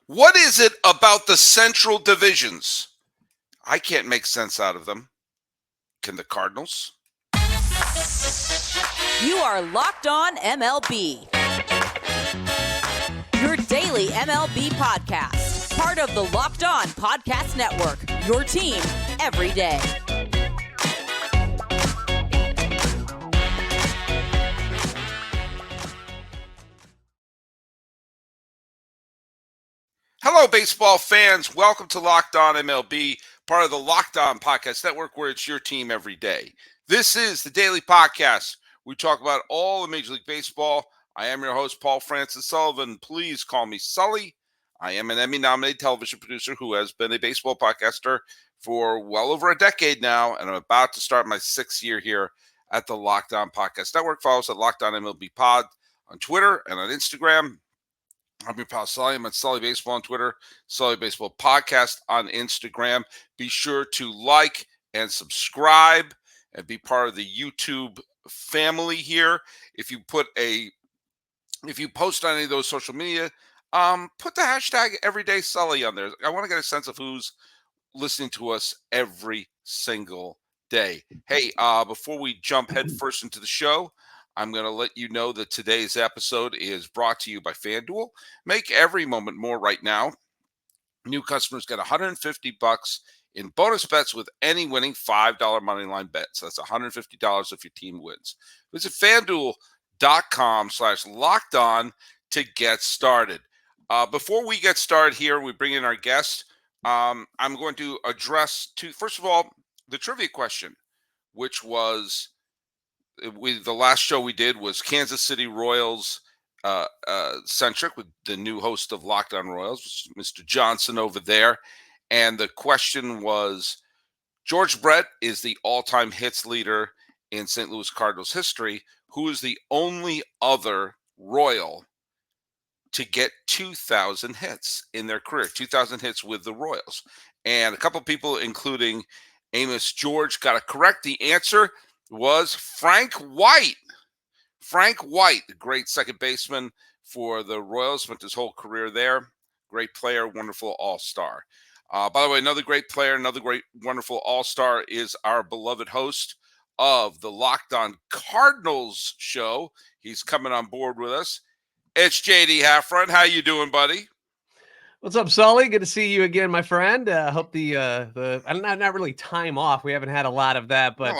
What is it about the Central Divisions? I can't make sense out of them. Can the Cardinals? You are Locked On MLB. Your daily MLB podcast. Part of the Locked On Podcast Network. Your team every day. Hello, baseball fans. Welcome to Locked On MLB, part of the Locked On Podcast Network, where it's your team every day. This is the daily podcast. We talk about all of Major League Baseball. I am your host, Paul Francis Sullivan. Please call me Sully. I am an Emmy-nominated television producer who has been a baseball podcaster for well over a decade now, and I'm about to start my 6th year here at the Locked On Podcast Network. Follow us at Locked On MLB Pod on Twitter and on Instagram. I'm your pal Sully. I'm at Sully Baseball on Twitter, Sully Baseball Podcast on Instagram. Be sure to like and subscribe and be part of the YouTube family here. If you post on any of those social media, put the hashtag Everyday Sully on there. I want to get a sense of who's listening to us every single day. Hey, before we jump headfirst into the show, I'm going to let you know that today's episode is brought to you by FanDuel. Make every moment more right now. New customers get $150 in bonus bets with any winning $5 moneyline bet. So that's $150 if your team wins. Visit FanDuel.com/lockedon to get started. Before we get started here, we bring in our guest. I'm going to address first of all, the trivia question, which was, the last show we did was Kansas City Royals centric with the new host of Locked On Royals, Mr. Johnson over there. And the question was, George Brett is the all-time hits leader in St. Louis Cardinals history. Who is the only other Royal to get 2,000 hits in their career, 2,000 hits with the Royals? And a couple people, including Amos George, got it correct. The answer was Frank White. Frank White, the great second baseman for the Royals, spent his whole career there. Great player, wonderful all-star. By the way, another great player, another great, wonderful all-star is our beloved host of the Locked On Cardinals show. He's coming on board with us. It's JD Hafron. How you doing, buddy? What's up, Sully? Good to see you again, my friend. Hope the not really time off. We haven't had a lot of that, but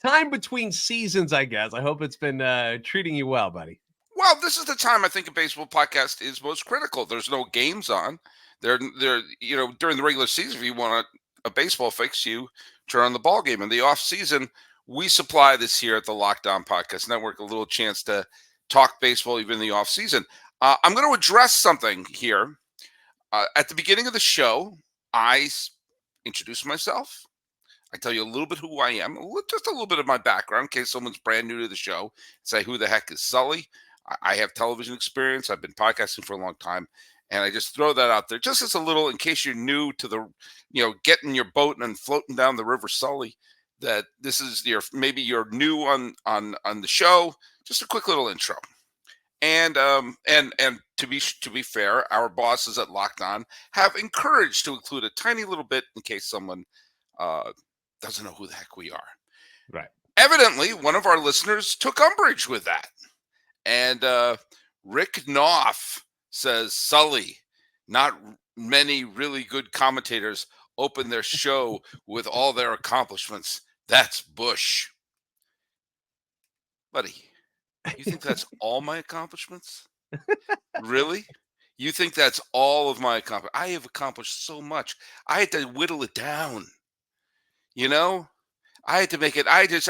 time between seasons, I guess. I hope it's been treating you well, buddy. Well, this is the time I think a baseball podcast is most critical. There's no games on. They're during the regular season, if you want a baseball fix, you turn on the ball game. In the off season, we supply this here at the Locked On Podcast Network, a little chance to talk baseball even in the off season. I'm going to address something here. At the beginning of the show, I introduce myself. I tell you a little bit who I am, just a little bit of my background in case someone's brand new to the show. Say, who the heck is Sully? I have television experience. I've been podcasting for a long time. And I just throw that out there just as a little, in case you're new to the, getting your boat and floating down the River Sully, that this is maybe you're new on the show. Just a quick little intro. And to be fair, our bosses at Locked On have encouraged to include a tiny little bit in case someone doesn't know who the heck we are. Right. Evidently, one of our listeners took umbrage with that. And Rick Knopf says, Sully, not many really good commentators open their show with all their accomplishments. That's Bush. Buddy. You think that's all my accomplishments? Really? You think that's all of my accomplishments? I have accomplished so much. I had to whittle it down. I had to make it. I just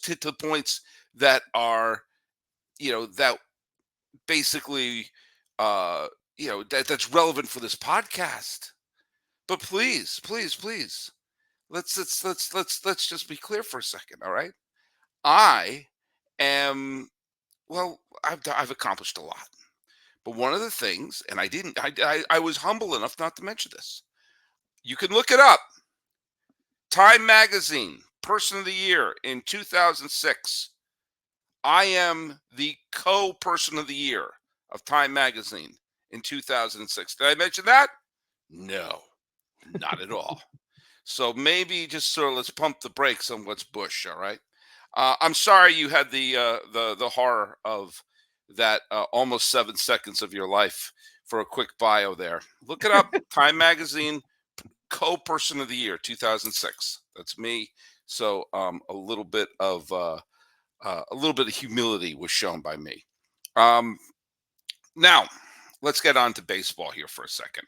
hit the points that are, that basically, that's relevant for this podcast. But please, let's just be clear for a second. All right. I've accomplished a lot, but one of the things, and I was humble enough not to mention this. You can look it up. Time Magazine, Person of the Year in 2006. I am the co-person of the year of Time Magazine in 2006. Did I mention that? No, not at all. So maybe just sort of let's pump the brakes on what's Bush. All right. I'm sorry you had the horror of that almost 7 seconds of your life for a quick bio there. Look it up. Time Magazine Co-Person of the Year 2006. That's me. So a little bit of humility was shown by me. Now let's get on to baseball here for a second.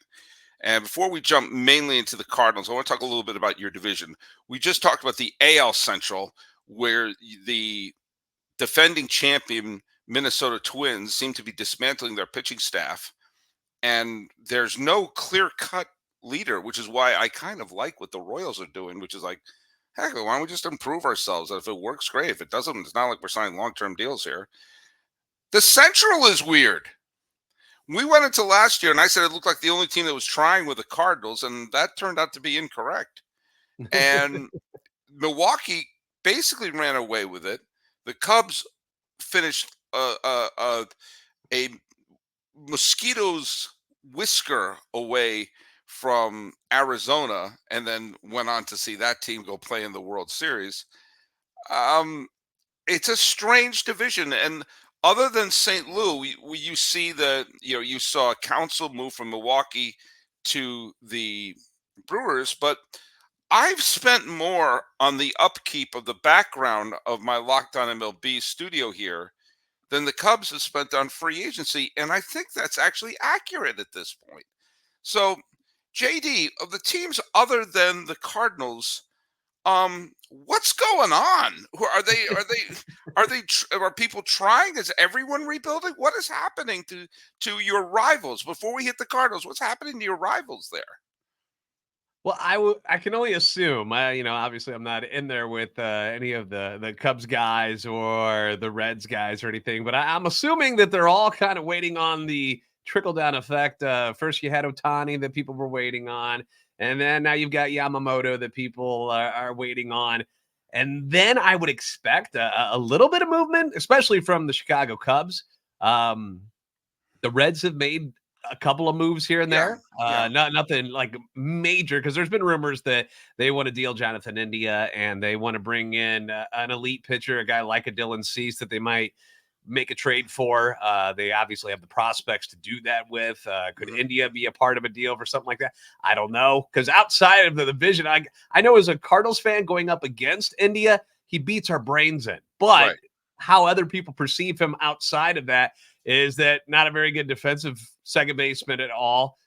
And before we jump mainly into the Cardinals, I want to talk a little bit about your division. We just talked about the AL Central, where the defending champion Minnesota Twins seem to be dismantling their pitching staff, and there's no clear-cut leader, which is why I kind of like what the Royals are doing, which is like, heck, why don't we just improve ourselves? If it works, great. If it doesn't, it's not like we're signing long-term deals here. The Central is weird. We went into last year, and I said it looked like the only team that was trying with the Cardinals, and that turned out to be incorrect. And Milwaukee basically ran away with it. The Cubs finished a mosquito's whisker away from Arizona, and then went on to see that team go play in the World Series. It's a strange division, and other than St. Louis, you see you saw a council move from Milwaukee to the Brewers, but I've spent more on the upkeep of the background of my Locked On MLB studio here than the Cubs have spent on free agency, and I think that's actually accurate at this point. So, JD, of the teams other than the Cardinals, what's going on? Are people trying? Is everyone rebuilding? What is happening to your rivals? Before we hit the Cardinals, what's happening to your rivals there? Well, I can only assume. Obviously, I'm not in there with any of the Cubs guys or the Reds guys or anything, but I'm assuming that they're all kind of waiting on the trickle down effect. First, you had Ohtani that people were waiting on. And then now you've got Yamamoto that people are waiting on. And then I would expect a little bit of movement, especially from the Chicago Cubs. The Reds have made a couple of moves here and there. Nothing like major, because there's been rumors that they want to deal Jonathan India and they want to bring in an elite pitcher, a guy like a Dylan Cease that they might make a trade for. They obviously have the prospects to do that with. Could India be a part of a deal for something like that? I don't know, because outside of the division, I know as a Cardinals fan going up against India, he beats our brains in. But how other people perceive him outside of that is that not a very good defensive second baseman at all.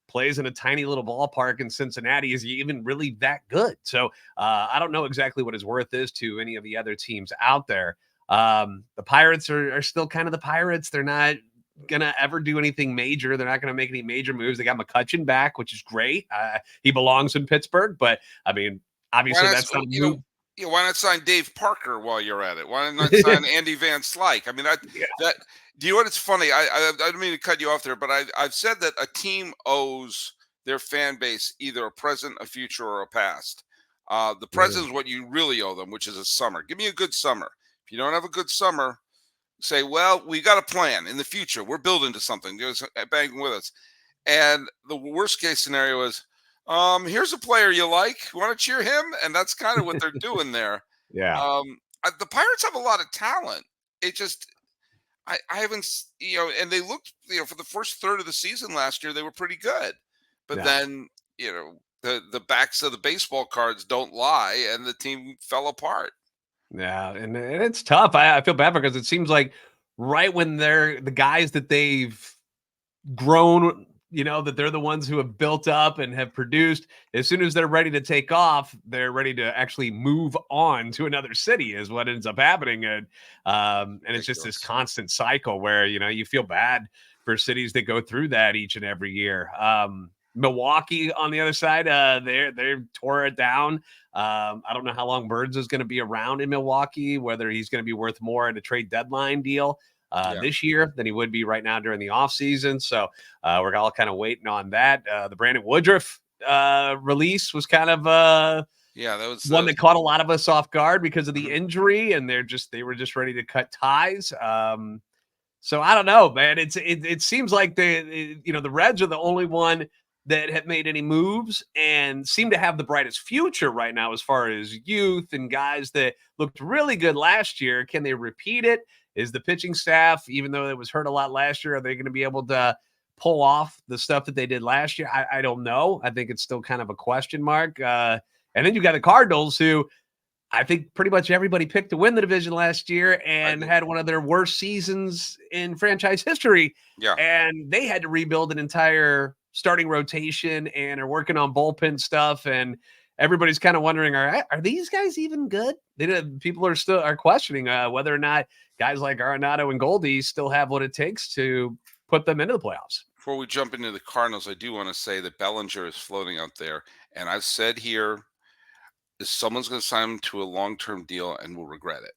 Plays in a tiny little ballpark in Cincinnati. Is he even really that good? So I don't know exactly what his worth is to any of the other teams out there. The Pirates are still kind of the Pirates. They're not going to ever do anything major. They're not going to make any major moves. They got McCutchen back, which is great. He belongs in Pittsburgh, but I mean, obviously that's not a move. Why not sign Dave Parker while you're at it? Why not sign Andy Van Slyke? I mean, that do you know what? It's funny. I don't mean to cut you off there, but I've said that a team owes their fan base either a present, a future, or a past. The present is what you really owe them, which is a summer. Give me a good summer. If you don't have a good summer, say, well, we got a plan in the future. We're building to something. Just bang with us. And the worst case scenario is, here's a player you like. You want to cheer him? And that's kind of what they're doing there. Yeah. The Pirates have a lot of talent. It just, I haven't, and they looked, for the first third of the season last year, they were pretty good. But then, the backs of the baseball cards don't lie, and the team fell apart. Yeah, and it's tough. I feel bad because it seems like right when they're the guys that they've grown, that they're the ones who have built up and have produced, as soon as they're ready to take off, they're ready to actually move on to another city is what ends up happening. And it's just this constant cycle where, you feel bad for cities that go through that each and every year. Milwaukee on the other side, they tore it down. I don't know how long Burns is going to be around in Milwaukee, whether he's going to be worth more in a trade deadline deal this year than he would be right now during the offseason. So we're all kind of waiting on that. The Brandon Woodruff release was kind of that was one that caught a lot of us off guard because of the injury, and they were just ready to cut ties. So I don't know, man. It seems like the Reds are the only one that have made any moves and seem to have the brightest future right now as far as youth and guys that looked really good last year. Can they repeat it? Is the pitching staff, even though it was hurt a lot last year, are they going to be able to pull off the stuff that they did last year? I don't know. I think it's still kind of a question mark. And then you got the Cardinals, who I think pretty much everybody picked to win the division last year and had one of their worst seasons in franchise history. Yeah. And they had to rebuild an entire starting rotation and are working on bullpen stuff. And everybody's kind of wondering, are these guys even good? People are questioning whether or not guys like Arenado and Goldie still have what it takes to put them into the playoffs. Before we jump into the Cardinals, I do want to say that Bellinger is floating out there. And I've said here, someone's going to sign him to a long-term deal and will regret it.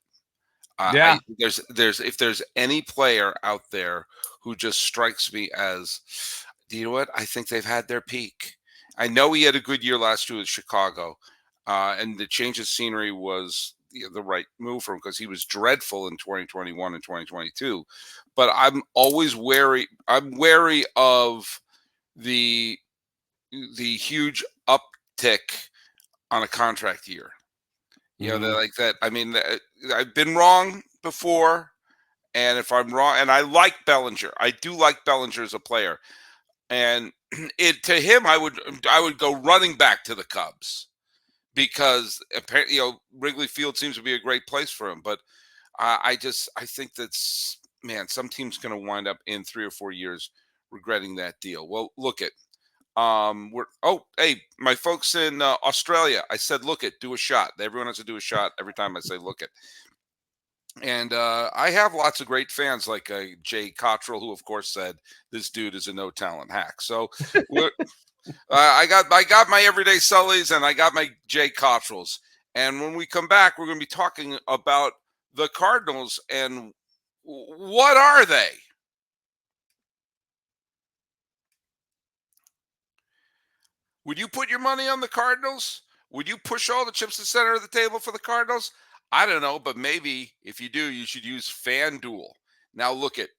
Yeah. If there's any player out there who just strikes me as, do you know what? I think they've had their peak. I know he had a good year last year with Chicago, and the change of scenery was the right move for him because he was dreadful in 2021 and 2022. But I'm always wary. I'm wary of the huge uptick on a contract year. They're like that. I mean, I've been wrong before, and if I'm wrong, and I like Bellinger, I do like Bellinger as a player, and to him, I would go running back to the Cubs because apparently, Wrigley Field seems to be a great place for him. But I think that's, man, some team's going to wind up in 3 or 4 years regretting that deal. Well, look at. Hey, my folks in Australia, I said, look it, do a shot. Everyone has to do a shot every time I say look it. And I have lots of great fans like Jay Cottrell, who of course said this dude is a no talent hack. So I got my everyday Sullys and I got my Jay Cottrells. And when we come back, we're going to be talking about the Cardinals and what are they? Would you put your money on the Cardinals? Would you push all the chips to the center of the table for the Cardinals? I don't know, but maybe if you do, you should use FanDuel. Now look at,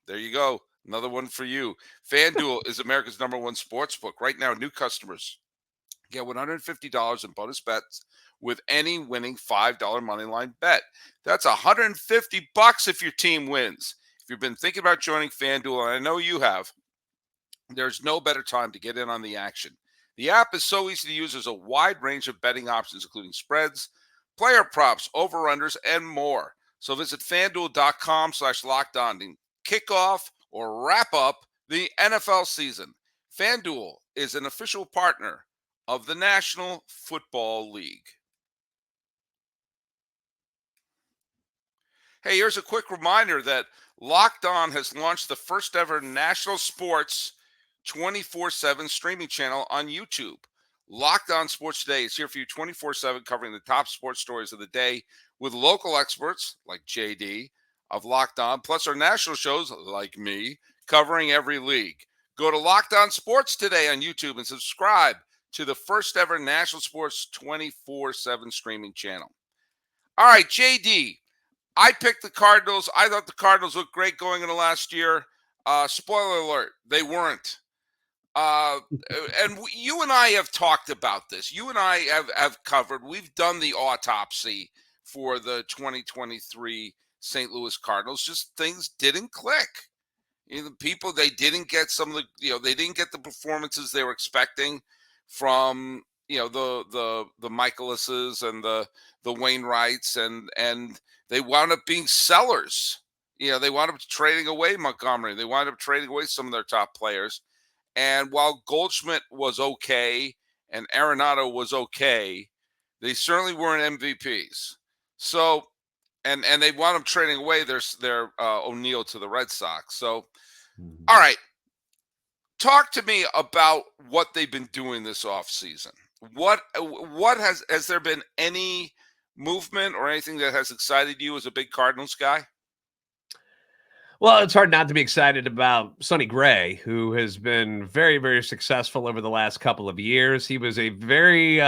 there you go. Another one for you. FanDuel is America's #1 sportsbook. Right now, new customers get $150 in bonus bets with any winning $5 moneyline bet. That's $150 if your team wins. If you've been thinking about joining FanDuel, and I know you have, there's no better time to get in on the action. The app is so easy to use. There's a wide range of betting options, including spreads, player props, over-unders, and more. So visit FanDuel.com/lockedon to kick off or wrap up the NFL season. FanDuel is an official partner of the National Football League. Hey, here's a quick reminder that Locked On has launched the first ever national sports 24/7 streaming channel on YouTube. Locked On Sports Today is here for you 24/7, covering the top sports stories of the day with local experts like JD of Locked On, plus our national shows like me covering every league. Go to Locked On Sports Today on YouTube and subscribe to the first ever national sports 24/7 streaming channel. All right, JD, I picked the Cardinals. I thought the Cardinals looked great going into last year. Spoiler alert, they weren't. And you and I have talked about this. You and I have covered. We've done the autopsy for the 2023 St. Louis Cardinals. Just things didn't click. They didn't get some of the, they didn't get the performances they were expecting from, the Michaelises and the Wainwrights, and they wound up being sellers. They wound up trading away Montgomery. They wound up trading away some of their top players. And while Goldschmidt was okay and Arenado was okay, they certainly weren't MVPs. So, and they wound up trading away their O'Neill to the Red Sox. So, all right, talk to me about what they've been doing this offseason. What has there been any movement or anything that has excited you as a big Cardinals guy? Well, it's hard not to be excited about Sonny Gray, who has been very, very successful over the last couple of years. He was a very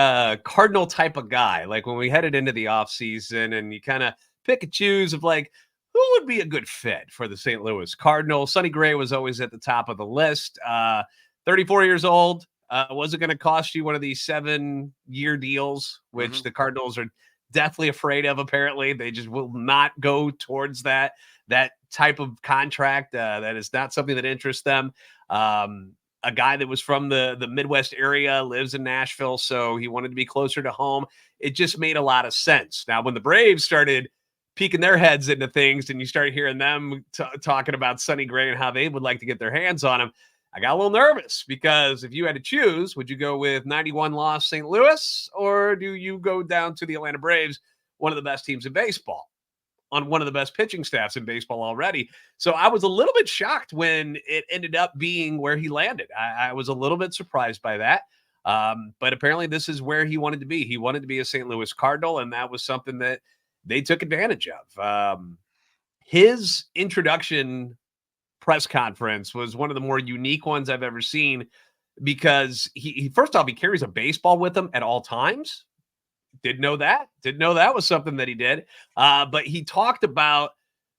Cardinal type of guy. Like when we headed into the offseason and you kind of pick and choose of like, who would be a good fit for the St. Louis Cardinals? Sonny Gray was always at the top of the list. 34 years old. Was it going to cost you one of these 7-year deals, which the Cardinals are deathly afraid of? Apparently, they just will not go towards that type of contract. That is not something that interests them. A guy that was from the Midwest area, lives in Nashville, so he wanted to be closer to home. It just made a lot of sense. Now, when the Braves started peeking their heads into things and you start hearing them talking about Sonny Gray and how they would like to get their hands on him, I got a little nervous, because if you had to choose, would you go with 91 loss St. Louis, or do you go down to the Atlanta Braves, one of the best teams in baseball, on one of the best pitching staffs in baseball already? So I was a little bit shocked when it ended up being where he landed. I was a little bit surprised by that. But apparently this is where he wanted to be. He wanted to be a St. Louis Cardinal, and that was something that they took advantage of. His introduction press conference was one of the more unique ones I've ever seen, because he first off, he carries a baseball with him at all times. Didn't know that was something that he did. But he talked about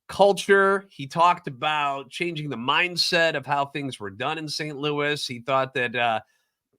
culture. He talked about changing the mindset of how things were done in St. Louis. He thought that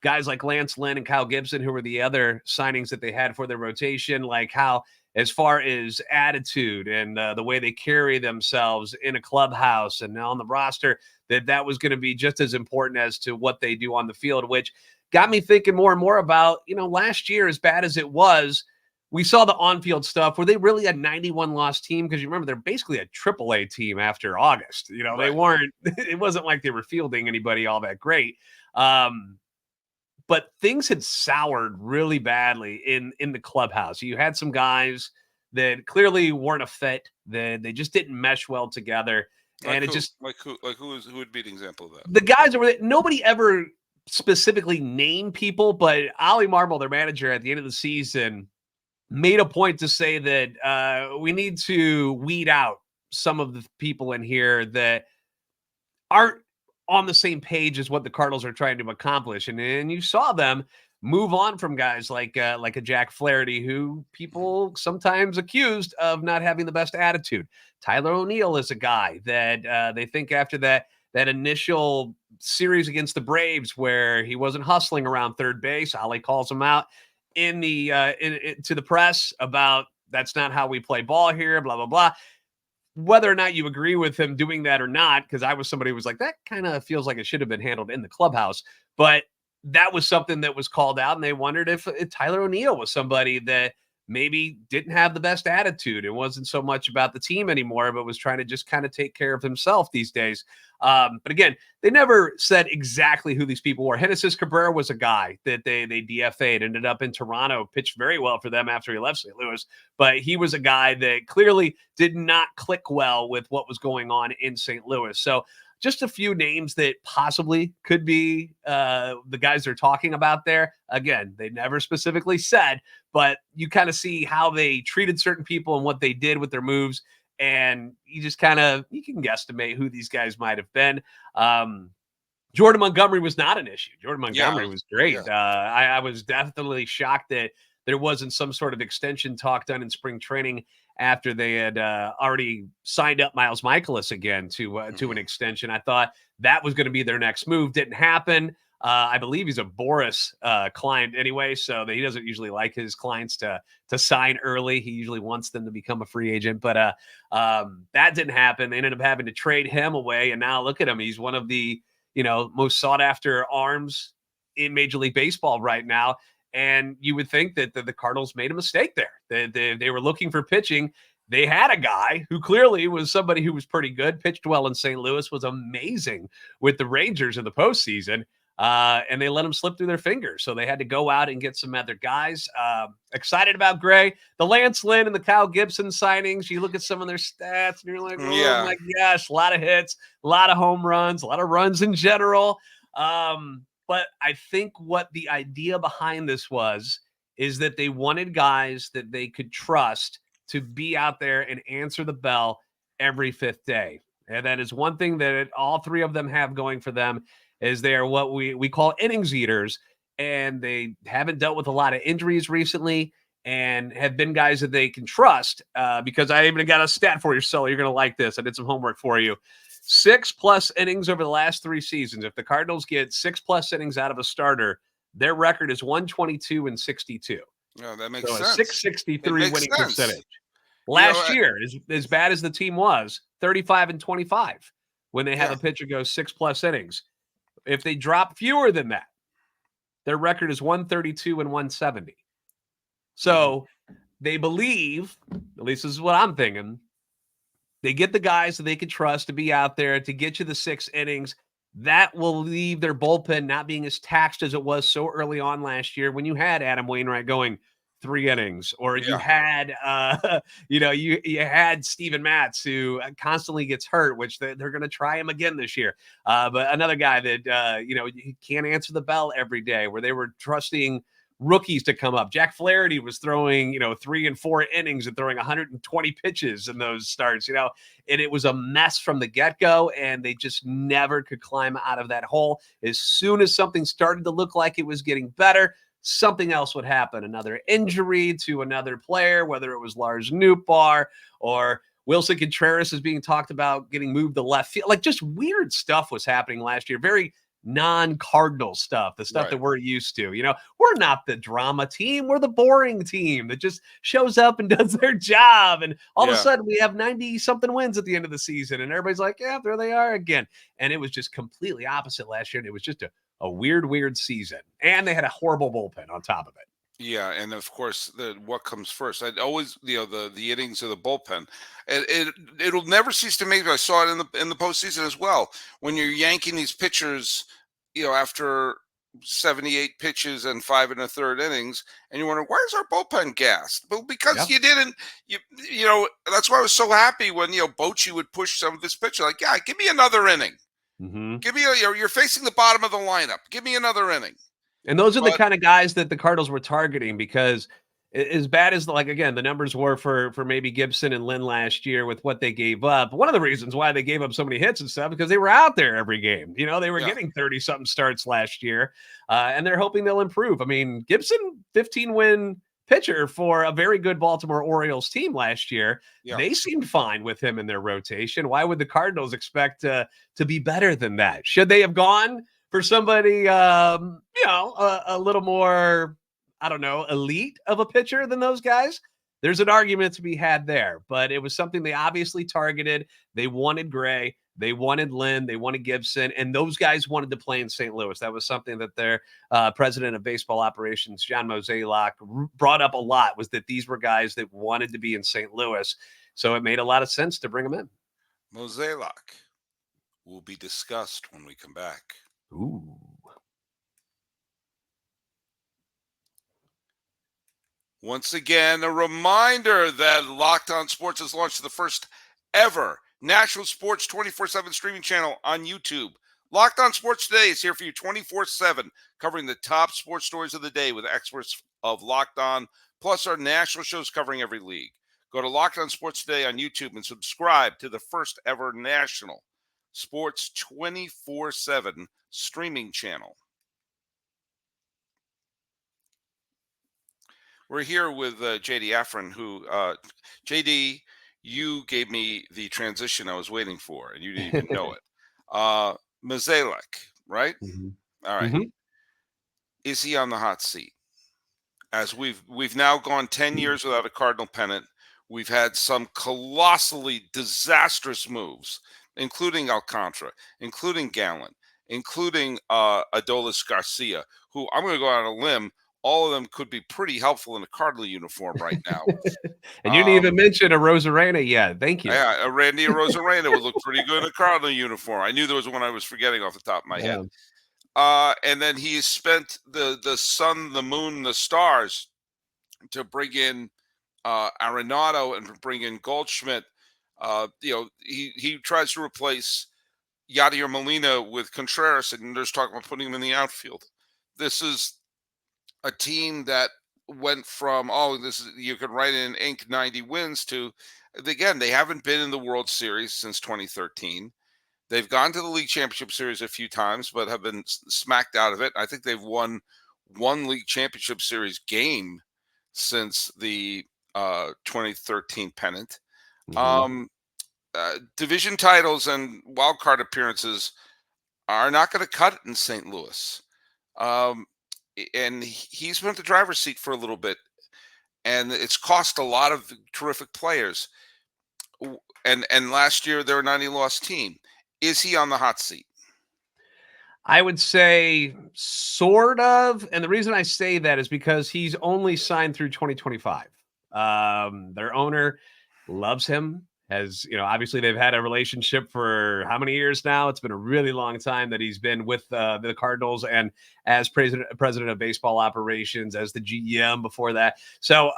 guys like Lance Lynn and Kyle Gibson, who were the other signings that they had for their rotation, like how, as far as attitude and the way they carry themselves in a clubhouse and on the roster, that was going to be just as important as to what they do on the field, which got me thinking more and more about, last year, as bad as it was, we saw the on-field stuff. Were they really a 91 loss team? Because you remember, they're basically a AAA team after August. Right. They weren't, it wasn't like they were fielding anybody all that great. But things had soured really badly in the clubhouse. You had some guys that clearly weren't a fit. That they just didn't mesh well together. And who would be an example of that? The guys that were, nobody ever specifically named people, but Ollie Marble, their manager, at the end of the season, made a point to say that we need to weed out some of the people in here that aren't on the same page as what the Cardinals are trying to accomplish. And you saw them move on from guys like a Jack Flaherty, who people sometimes accused of not having the best attitude. Tyler O'Neill is a guy that they think, after that initial series against the Braves where he wasn't hustling around third base, Ollie calls him out to the press about, that's not how we play ball here, blah, blah, blah. Whether or not you agree with him doing that or not, because I was somebody who was like, that kind of feels like it should have been handled in the clubhouse. But that was something that was called out, and they wondered if Tyler O'Neill was somebody that maybe didn't have the best attitude. It wasn't so much about the team anymore, but was trying to just kind of take care of himself these days. But again, they never said exactly who these people were. Genesis Cabrera was a guy that they DFA'd, ended up in Toronto, pitched very well for them after he left St. Louis. But he was a guy that clearly did not click well with what was going on in St. Louis. So just a few names that possibly could be the guys they're talking about there. Again, they never specifically said, but you kind of see how they treated certain people and what they did with their moves. And you just you can guesstimate who these guys might have been. Jordan Montgomery was not an issue. Jordan Montgomery was great. Yeah. I was definitely shocked that there wasn't some sort of extension talk done in spring training after they had already signed up Miles Michaelis again to an extension. I thought that was going to be their next move. Didn't happen. I believe he's a Boris client anyway, so that he doesn't usually like his clients to sign early. He usually wants them to become a free agent, but that didn't happen. They ended up having to trade him away, and now look at him. He's one of the most sought after arms in Major League Baseball right now. And you would think that the Cardinals made a mistake there. They were looking for pitching. They had a guy who clearly was somebody who was pretty good, pitched well in St. Louis, was amazing with the Rangers in the postseason, and they let him slip through their fingers. So they had to go out and get some other guys. Excited about Gray. The Lance Lynn and the Kyle Gibson signings, you look at some of their stats, and you're like, oh my gosh, a lot of hits, a lot of home runs, a lot of runs in general. But I think what the idea behind this is that they wanted guys that they could trust to be out there and answer the bell every fifth day. And that is one thing that all three of them have going for them, is they are what we call innings eaters, and they haven't dealt with a lot of injuries recently. and have been guys that they can trust. Because I even got a stat for you, Sully. You're going to like this. I did some homework for you. 6+ innings over the last 3 seasons. If the Cardinals get 6+ innings out of a starter, their record is 122-62. Yeah, that makes so sense. A 663 winning percentage. Last year, as bad as the team was, 35-25 when they have a pitcher go 6+ innings. If they drop fewer than that, their record is 132-170. So they believe, at least this is what I'm thinking, they get the guys that they can trust to be out there to get you the 6 innings. That will leave their bullpen not being as taxed as it was so early on last year when you had Adam Wainwright going 3 innings, or you had, you had Steven Matz, who constantly gets hurt, which they're going to try him again this year. But another guy that, he can't answer the bell every day, where they were trusting rookies to come up. Jack Flaherty was throwing, 3 and 4 innings and throwing 120 pitches in those starts, and it was a mess from the get-go, and they just never could climb out of that hole. As soon as something started to look like it was getting better, something else would happen. Another injury to another player, whether it was Lars Nootbaar or Wilson Contreras is being talked about getting moved to left field. Like, just weird stuff was happening last year. Very non-Cardinal stuff, the stuff that we're used to. We're not the drama team. We're the boring team that just shows up and does their job. And all of a sudden we have 90-something wins at the end of the season. And everybody's like, yeah, there they are again. And it was just completely opposite last year. And it was just a weird season. And they had a horrible bullpen on top of it. Yeah, and of course, what comes first? I'd always, the innings of the bullpen. It'll never cease to amaze me. I saw it in the postseason as well. When you're yanking these pitchers, after 78 pitches and 5 1/3 innings, and you wonder, where's our bullpen gassed? Well, because you didn't. That's why I was so happy when Bochy would push some of his pitchers. Like, yeah, give me another inning. Give me you're facing the bottom of the lineup. Give me another inning. And those are the kind of guys that the Cardinals were targeting, because as bad as, again, the numbers were for maybe Gibson and Lynn last year with what they gave up. One of the reasons why they gave up so many hits and stuff, because they were out there every game. They were getting 30-something starts last year, and they're hoping they'll improve. I mean, Gibson, 15-win pitcher for a very good Baltimore Orioles team last year. They seemed fine with him in their rotation. Why would the Cardinals expect to be better than that? Should they have gone for somebody, a little more, I don't know, elite of a pitcher than those guys? There's an argument to be had there, but it was something they obviously targeted. They wanted Gray, they wanted Lynn, they wanted Gibson, and those guys wanted to play in St. Louis. That was something that their president of baseball operations, John Mozeliak, brought up a lot, was that these were guys that wanted to be in St. Louis. So it made a lot of sense to bring them in. Mozeliak will be discussed when we come back. Ooh. Once again, a reminder that Locked On Sports has launched the first ever national sports 24/7 streaming channel on YouTube. Locked On Sports Today is here for you 24/7, covering the top sports stories of the day with experts of Locked On, plus our national shows covering every league. Go to Locked On Sports Today on YouTube and subscribe to the first ever national sports 24/7 streaming channel. We're here with JD Hafron, who, JD, you gave me the transition I was waiting for, and you didn't even know it. Mozeliak, right? All right. Is he on the hot seat? As we've now gone 10 years without a Cardinal pennant. We've had some colossally disastrous moves, including Alcantara, including Gallen, including Adolis Garcia, who I'm going to go out on a limb. All of them could be pretty helpful in a Cardinal uniform right now. And you didn't even mention a Rosarena yet. Thank you. Yeah, a Randy Rosarena would look pretty good in a Cardinal uniform. I knew there was one I was forgetting off the top of my head. And then he spent the sun, the moon, the stars to bring in Arenado and bring in Goldschmidt. He tries to replace Yadier Molina with Contreras, and there's talk about putting him in the outfield. This is a team that went from, you could write in ink 90 wins to, again, they haven't been in the World Series since 2013. They've gone to the League Championship Series a few times, but have been smacked out of it. I think they've won one League Championship Series game since the 2013 pennant. Mhm. Division titles and wild card appearances are not going to cut it in St. Louis. And he's been at the driver's seat for a little bit, and it's cost a lot of terrific players. And last year they're a 90-loss team. Is he on the hot seat? I would say sort of. And the reason I say that is because he's only signed through 2025. Their owner loves him. Obviously they've had a relationship for how many years now? It's been a really long time that he's been with the Cardinals, and as president of baseball operations, as the GM before that. So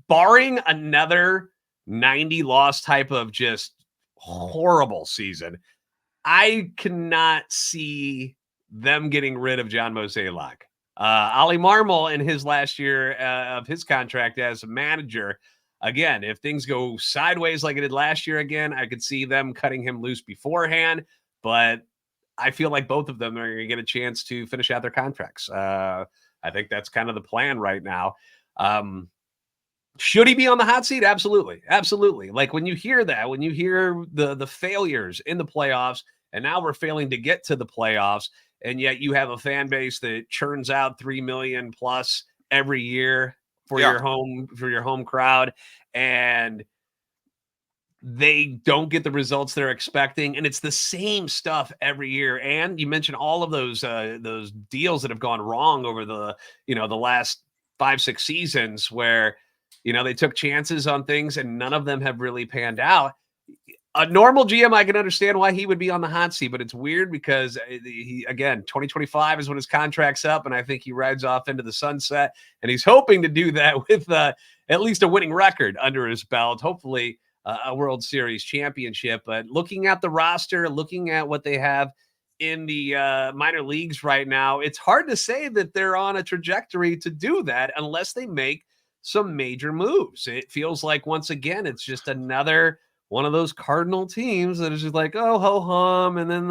barring another 90-loss type of just horrible season, I cannot see them getting rid of John Mozeliak. Ollie Marmol in his last year of his contract as a manager, again, if things go sideways like it did last year again, I could see them cutting him loose beforehand. But I feel like both of them are going to get a chance to finish out their contracts. I think that's kind of the plan right now. Should he be on the hot seat? Absolutely. Absolutely. Like when you hear that, when you hear the failures in the playoffs, and now we're failing to get to the playoffs, and yet you have a fan base that churns out 3 million plus every year for your home crowd, and they don't get the results they're expecting, and it's the same stuff every year. And you mentioned all of those deals that have gone wrong over the last 5-6 seasons, where they took chances on things and none of them have really panned out. A normal GM, I can understand why he would be on the hot seat, but it's weird because again, 2025 is when his contract's up, and I think he rides off into the sunset, and he's hoping to do that with at least a winning record under his belt, hopefully a World Series championship. But looking at the roster, looking at what they have in the minor leagues right now, it's hard to say that they're on a trajectory to do that unless they make some major moves. It feels like, once again, it's just another one of those Cardinal teams that is just like, oh, ho hum, and then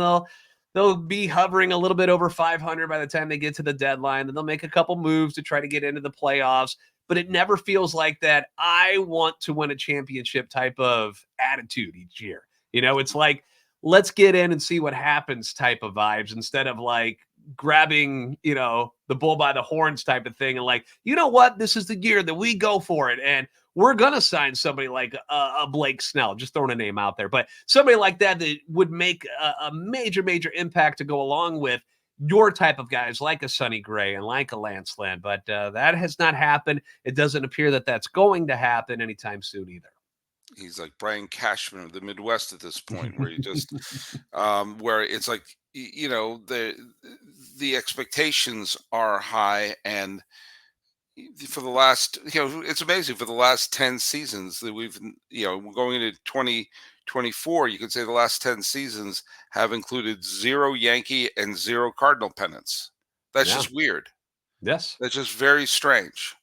they'll be hovering a little bit over 500 by the time they get to the deadline, and they'll make a couple moves to try to get into the playoffs. But it never feels like that I want to win a championship type of attitude each year. It's like, let's get in and see what happens type of vibes, instead of like grabbing, the bull by the horns type of thing. And like, you know what? This is the year that we go for it. And we're going to sign somebody like a Blake Snell, just throwing a name out there, but somebody like that would make a major, major impact to go along with your type of guys, like a Sonny Gray and like a Lance Lynn. But that has not happened. It doesn't appear that that's going to happen anytime soon either. He's like Brian Cashman of the Midwest at this point, where you just where it's like, the expectations are high, and for the last, it's amazing, for the last 10 seasons that we've, going into 2024, you could say the last 10 seasons have included 0 Yankee and 0 Cardinal pennants. That's just weird. Yes. That's just very strange.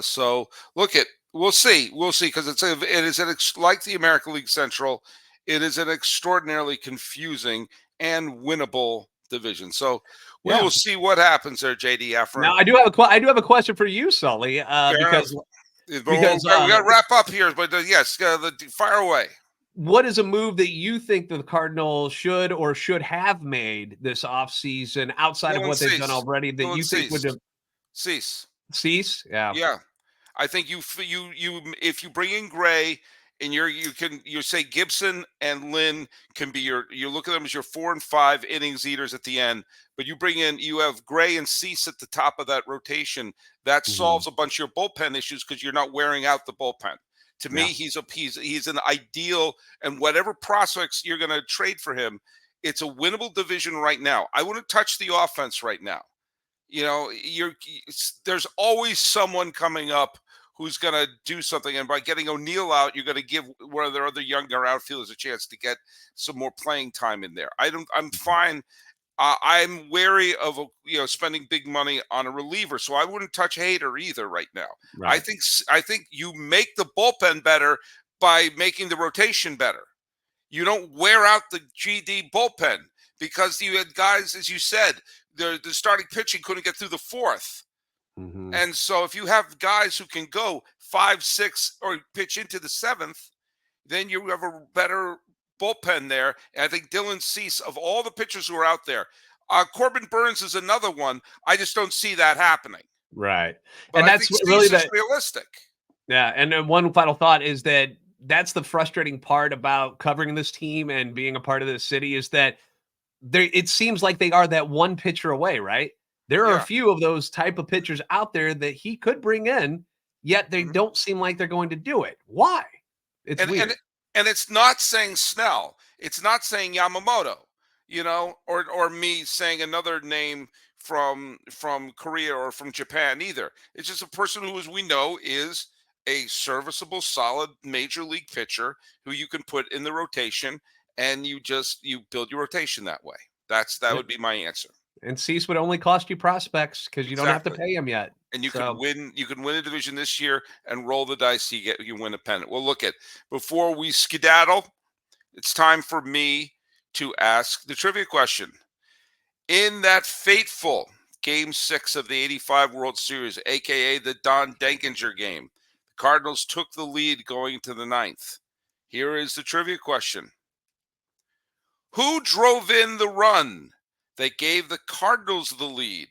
So we'll see, because like the American League Central, it is an extraordinarily confusing and winnable division. So we will see what happens there, JD Hafron. Now, I do have a question for you, Sully, because we got to wrap up here. But yes, fire away. What is a move that you think the Cardinals should or should have made this offseason outside of what they've done already that you think would have cease? Yeah. Yeah. I think you if you bring in Gray, and you say Gibson and Lynn can be you look at them as your 4 and 5 innings eaters at the end, but you have Gray and Cease at the top of that rotation. That solves a bunch of your bullpen issues, because you're not wearing out the bullpen. To me, he's an ideal, and whatever prospects you're going to trade for him, it's a winnable division right now. I wouldn't touch the offense right now. There's always someone coming up who's going to do something. And by getting O'Neill out, you're going to give one of their other younger outfielders a chance to get some more playing time in there. I'm fine. I'm wary of spending big money on a reliever, so I wouldn't touch Hader either right now. Right. I think you make the bullpen better by making the rotation better. You don't wear out the GD bullpen, because you had guys, as you said, the starting pitching couldn't get through the 4th. And so if you have guys who can go 5, 6, or pitch into the 7th, then you have a better bullpen there. And I think Dylan Cease, of all the pitchers who are out there, Corbin Burns is another one. I just don't see that happening. Right. But And I that's think really Cease is realistic. Yeah. And then one final thought is that's the frustrating part about covering this team and being a part of this city is that it seems like they are that one pitcher away, right? There are a few of those type of pitchers out there that he could bring in, yet they don't seem like they're going to do it. Why? It's weird. And it's not saying Snell. It's not saying Yamamoto, or me saying another name from Korea or from Japan either. It's just a person who, as we know, is a serviceable, solid major league pitcher who you can put in the rotation, and you build your rotation that way. That would be my answer. And Cease would only cost you prospects because you don't have to pay him yet. And you can win. You can win a division this year and roll the dice. You win a pennant. Well, before we skedaddle, it's time for me to ask the trivia question. In that fateful Game 6 of the '85 World Series, aka the Don Denkinger game, the Cardinals took the lead going to the 9th. Here is the trivia question: who drove in the run that gave the Cardinals the lead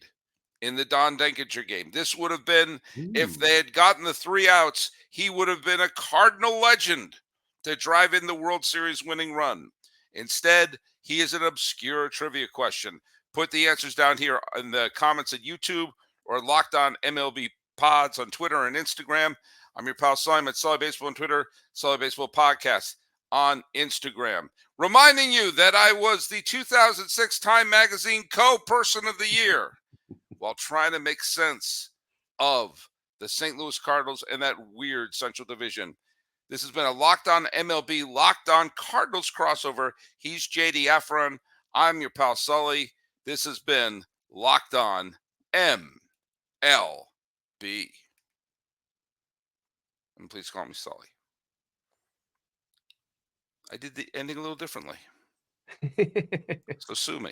in the Don Denkinger game? This would have been, if they had gotten the 3 outs, he would have been a Cardinal legend to drive in the World Series winning run. Instead, he is an obscure trivia question. Put the answers down here in the comments at YouTube or Locked On MLB Pods on Twitter and Instagram. I'm your pal Sully at Sully Baseball on Twitter, Sully Baseball Podcast on Instagram. Reminding you that I was the 2006 Time Magazine Co-Person of the Year while trying to make sense of the St. Louis Cardinals and that weird Central Division. This has been a Locked On MLB, Locked On Cardinals crossover. He's JD Hafron. I'm your pal Sully. This has been Locked On MLB. And please call me Sully. I did the ending a little differently. So sue me.